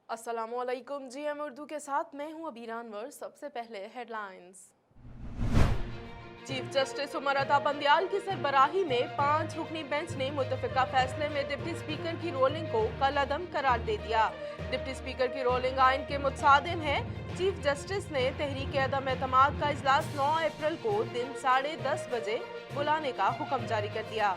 अस्सलामुअलैकुम। GM उर्दू के साथ मैं हूं अबीर अनवर। सबसे पहले headlines. Chief justice Umar Ata Bandial की सरबराही में 5 रुकनी बेंच ने मुतफिका फैसले में डिप्टी स्पीकर की रोलिंग को कलअदम करार दे दिया। डिप्टी स्पीकर की रोलिंग आइन के मुतसादिम है। चीफ जस्टिस ने तहरीक अदम एतमाद का इजलास 9 अप्रैल को दिन 10:30 बजे बुलाने का हुक्म जारी कर दिया।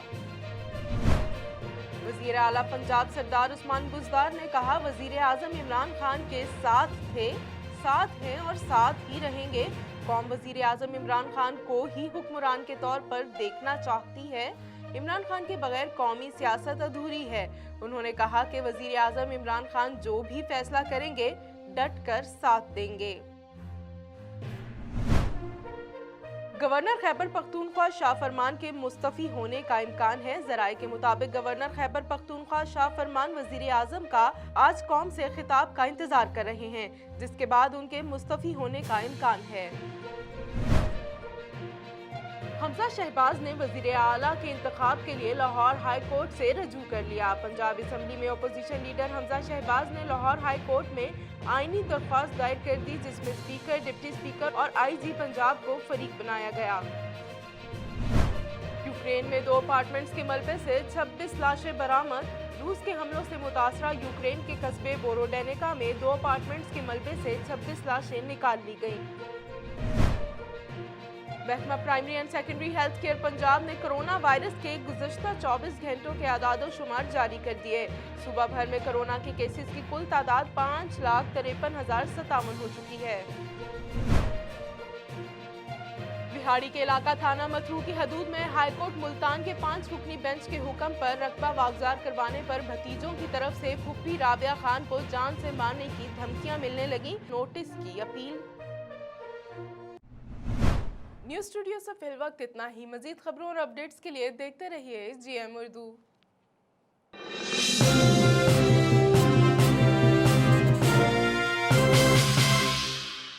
वजीर आला पंजाब सरदार उस्मान बुज़दार ने कहा, वजीर आजम इमरान खान के साथ थे, साथ हैं और साथ ही रहेंगे। कौम वजीर आजम इमरान खान को ही हुक्मरान के तौर पर देखना चाहती है। इमरान खान के बगैर कौमी सियासत अधूरी है। उन्होंने कहा कि वजीर आजम इमरान खान जो भी फैसला करेंगे डट कर साथ देंगे। गवर्नर खैबर पख्तूनख्वा शाह फरमान के मुस्तफी होने का इम्कान है। जराये के मुताबिक गवर्नर खैबर पख्तूनख्वा शाह फरमान वजीर आजम का आज कौम से खिताब का इंतजार कर रहे हैं, जिसके बाद उनके मुस्तफी होने का इम्कान है। हमजा शहबाज ने वजीर आला के इंतखाब के लिए लाहौर हाई कोर्ट से रजू कर लिया। पंजाब असम्बली में अपोजिशन लीडर हमजा शहबाज ने लाहौर हाई कोर्ट में आईनी दरख्वास्त दायर कर दी, जिसमें स्पीकर, डिप्टी स्पीकर और IG पंजाब को फरीक बनाया गया। यूक्रेन में 2 अपार्टमेंट्स के मलबे से 26 लाशें बरामद। रूस के हमलों से मुतासरा यूक्रेन के कस्बे बोरोडेनिका में 2 अपार्टमेंट्स के मलबे से 26 लाशें निकाल ली गईं। महकमा primary and secondary health care Punjab ने कोरोना वायरस के गुज़श्ता 24 घंटों के आदाद शुमार जारी कर दिए। सूबा भर में कोरोना के केसेस की कुल तादाद 5,53,057 हो चुकी है। बिहाड़ी के इलाका थाना मथरू की हदूद में हाईकोर्ट मुल्तान के 5 रुकनी बेंच के हुक्म पर रकबा वागजार करवाने पर भतीजों की तरफ से फुप्पी राबिया खान को जान से मारने की धमकियां मिलने लगी। नोटिस की अपील। न्यूज़ स्टूडियो से फिल वक्त इतना ही। मजीद खबरों और अपडेट्स के लिए देखते रहिए GM उर्दू।